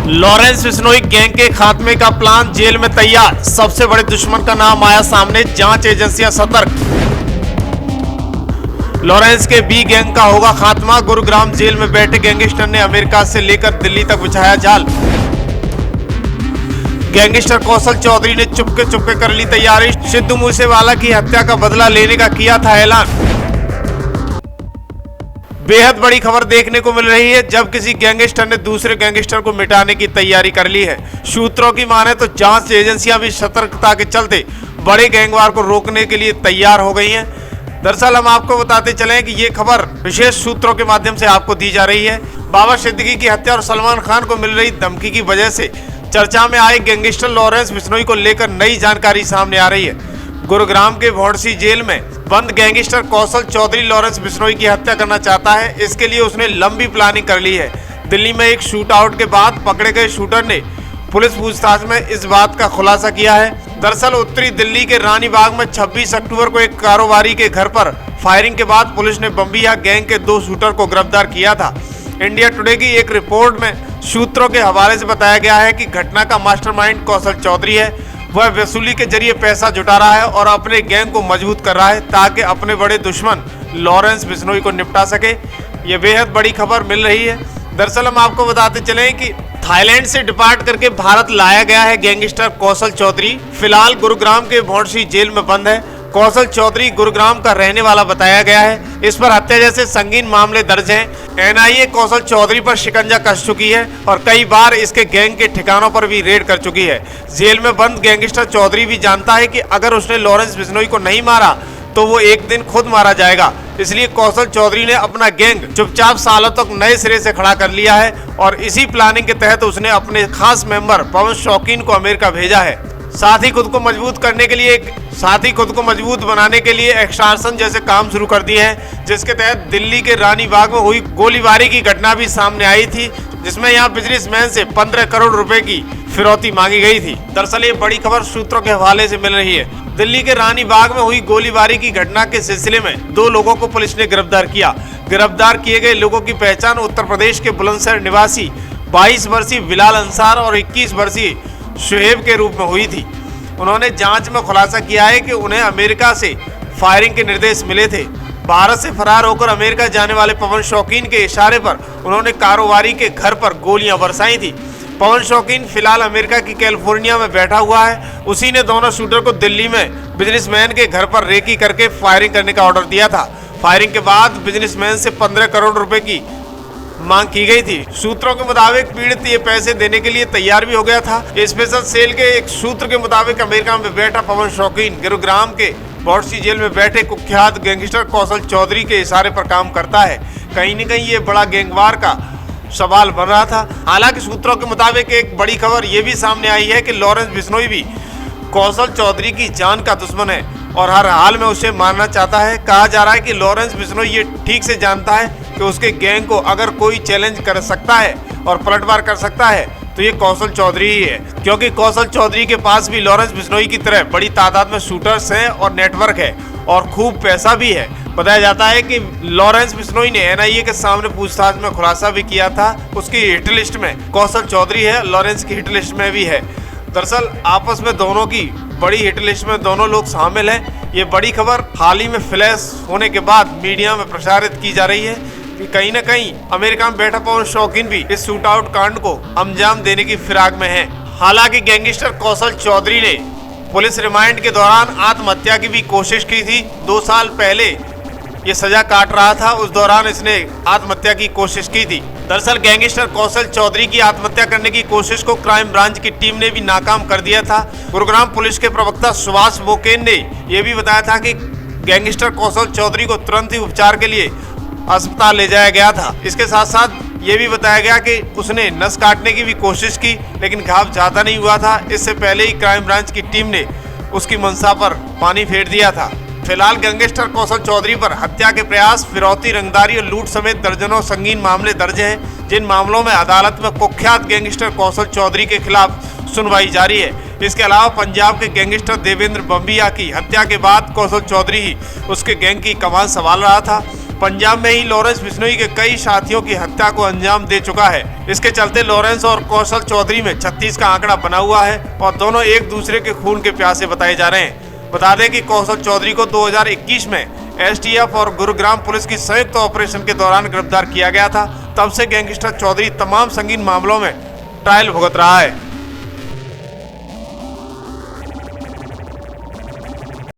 Lawrence Bishnoi gang के खात्मे का प्लान जेल में तैयार। सबसे बड़े दुश्मन का नाम आया सामने, जांच एजेंसियां सतर्क। लॉरेंस के बी गैंग का होगा खात्मा। गुरुग्राम जेल में बैठे गैंगस्टर ने अमेरिका से लेकर दिल्ली तक बिछाया जाल। गैंगस्टर कौशल चौधरी ने चुपके कर ली तैयारी। सिद्धू मूसेवाला की हत्या का बदला लेने का किया था ऐलान। बेहद बड़ी खबर देखने को मिल रही है जब किसी गैंगस्टर ने दूसरे गैंगस्टर को मिटाने की तैयारी कर ली है। सूत्रों की माने तो जांच एजेंसियां भी सतर्कता के चलते बड़े गैंगवार को रोकने के लिए तैयार हो गई हैं। दरअसल हम आपको बताते चलें कि ये खबर विशेष सूत्रों के माध्यम से आपको दी जा रही है। बाबा सिद्दीकी की हत्या और सलमान खान को मिल रही धमकी की वजह से चर्चा में आए गैंगस्टर लॉरेंस बिश्नोई को लेकर नई जानकारी सामने आ रही है। गुरुग्राम के भौंडसी जेल में बंद गैंगस्टर कौशल चौधरी लॉरेंस बिश्नोई की हत्या करना चाहता है। इसके लिए उसने लंबी प्लानिंग कर ली है। दिल्ली में एक शूट आउट के बाद पकड़े गए शूटर ने पुलिस पूछताछ में इस बात का खुलासा किया है। दरअसल उत्तरी दिल्ली के रानी बाग में 26 अक्टूबर को एक कारोबारी के घर पर फायरिंग के बाद पुलिस ने बम्बिया गैंग के 2 शूटर को गिरफ्तार किया था। इंडिया टुडे की एक रिपोर्ट में सूत्रों के हवाले से बताया गया है कि घटना का मास्टरमाइंड कौशल चौधरी है। वह वसूली के जरिए पैसा जुटा रहा है और अपने गैंग को मजबूत कर रहा है ताकि अपने बड़े दुश्मन लॉरेंस बिश्नोई को निपटा सके। ये बेहद बड़ी खबर मिल रही है। दरअसल हम आपको बताते चलें कि थाईलैंड से डिपार्ट करके भारत लाया गया है गैंगस्टर कौशल चौधरी। फिलहाल गुरुग्राम के भौंडसी जेल में बंद है। कौशल चौधरी गुरुग्राम का रहने वाला बताया गया है। इस पर हत्या जैसे संगीन मामले दर्ज हैं। एनआईए कौशल चौधरी पर शिकंजा कस चुकी है और कई बार इसके गैंग के ठिकानों पर भी रेड कर चुकी है। जेल में बंद गैंगस्टर चौधरी भी जानता है कि अगर उसने लॉरेंस बिश्नोई को नहीं मारा तो वो एक दिन खुद मारा जाएगा। इसलिए कौशल चौधरी ने अपना गैंग चुपचाप सालों तक नए सिरे से खड़ा कर लिया है और इसी प्लानिंग के तहत उसने अपने खास मेंबर पवन शौकीन को अमेरिका भेजा है। साथ ही खुद को मजबूत बनाने के लिए एक्सटॉर्शन जैसे काम शुरू कर दिए हैं, जिसके तहत दिल्ली के रानी बाग में हुई गोलीबारी की घटना भी सामने आई थी, जिसमें यहां बिजनेसमैन से 15 करोड़ रुपए की फिरौती मांगी गई थी। दरअसल ये बड़ी खबर सूत्रों के हवाले से मिल रही है। दिल्ली के रानी बाग में हुई गोलीबारी की घटना के सिलसिले में 2 लोगों को पुलिस ने गिरफ्तार किया। गिरफ्तार किए गए लोगों की पहचान उत्तर प्रदेश के बुलंदशहर निवासी 22 वर्षीय बिलाल अंसार और 21 वर्षीय शुएब के रूप में हुई थी। उन्होंने जांच में खुलासा किया है कि उन्हें अमेरिका से फायरिंग के निर्देश मिले थे। भारत से फरार होकर अमेरिका जाने वाले पवन शौकीन के इशारे पर उन्होंने कारोबारी के घर पर गोलियां बरसाई थी। पवन शौकीन फिलहाल अमेरिका की कैलिफोर्निया में बैठा हुआ है। उसी ने दोनों शूटर को दिल्ली में बिजनेसमैन के घर पर रेकी करके फायरिंग करने का ऑर्डर दिया था। फायरिंग के बाद बिजनेसमैन से 15 करोड़ रुपए की मांग की गई थी। सूत्रों के मुताबिक पीड़ित ये पैसे देने के लिए तैयार भी हो गया था। स्पेशल सेल के एक सूत्र के मुताबिक अमेरिका में बैठा पवन शौकीन गुरुग्राम के भौंडसी जेल में बैठे कुख्यात गैंगस्टर कौशल चौधरी के इशारे पर काम करता है। कहीं न कहीं ये बड़ा गैंगवार का सवाल बन रहा था। हालांकि सूत्रों के मुताबिक एक बड़ी खबर ये भी सामने आई है कि लॉरेंस बिश्नोई भी कौशल चौधरी की जान का दुश्मन है और हर हाल में उसे मारना चाहता है। कहा जा रहा है कि लॉरेंस बिश्नोई ये ठीक से जानता है कि उसके गैंग को अगर कोई चैलेंज कर सकता है और पलटवार कर सकता है तो ये कौशल चौधरी ही है, क्योंकि कौशल चौधरी के पास भी लॉरेंस बिश्नोई की तरह बड़ी तादाद में शूटर्स हैं और नेटवर्क है और खूब पैसा भी है। बताया जाता है कि लॉरेंस बिश्नोई ने एनआईए के सामने पूछताछ में खुलासा भी किया था। उसकी हिट लिस्ट में कौशल चौधरी है, लॉरेंस की हिट लिस्ट में भी है। दरअसल आपस में दोनों की बड़ी हिट लिस्ट में दोनों लोग शामिल हैं। ये बड़ी खबर हाल ही में फ्लैश होने के बाद मीडिया में प्रसारित की जा रही है कि कहीं न कहीं अमेरिका में बैठा पवन शौकीन भी इस शूट आउट कांड को अंजाम देने की फिराक में है। हालांकि गैंगस्टर कौशल चौधरी ने पुलिस रिमांड के दौरान आत्महत्या की भी कोशिश की थी। 2 साल पहले ये सजा काट रहा था, उस दौरान इसने आत्महत्या की कोशिश की थी। दरअसल गैंगस्टर कौशल चौधरी की आत्महत्या करने की कोशिश को क्राइम ब्रांच की टीम ने भी नाकाम कर दिया था। गुरुग्राम पुलिस के प्रवक्ता सुभाष बोकेन ने यह भी बताया था कि गैंगस्टर कौशल चौधरी को तुरंत ही उपचार के लिए अस्पताल ले जाया गया था। इसके साथ साथ ये भी बताया गया कि उसने नस काटने की भी कोशिश की, लेकिन घाव ज्यादा नहीं हुआ था। इससे पहले ही क्राइम ब्रांच की टीम ने उसकी मंशा पर पानी फेर दिया था। फिलहाल गैंगस्टर कौशल चौधरी पर हत्या के प्रयास, फिरौती, रंगदारी और लूट समेत दर्जनों संगीन मामले दर्ज हैं, जिन मामलों में अदालत में कुख्यात गैंगस्टर कौशल चौधरी के खिलाफ सुनवाई जारी है। इसके अलावा पंजाब के गैंगस्टर देवेंद्र बम्बिया की हत्या के बाद कौशल चौधरी ही उसके गैंग की कमान संभाल रहा था। पंजाब में ही लॉरेंस बिश्नोई के कई साथियों की हत्या को अंजाम दे चुका है। इसके चलते लॉरेंस और कौशल चौधरी में 36 का आंकड़ा बना हुआ है और दोनों एक दूसरे के खून के प्यासे बताए जा रहे हैं। बता दें कि कौशल चौधरी को 2021 में एसटीएफ और गुरुग्राम पुलिस की संयुक्त ऑपरेशन के दौरान गिरफ्तार किया गया था। तब से गैंगस्टर चौधरी तमाम संगीन मामलों में ट्रायल भुगत रहा है।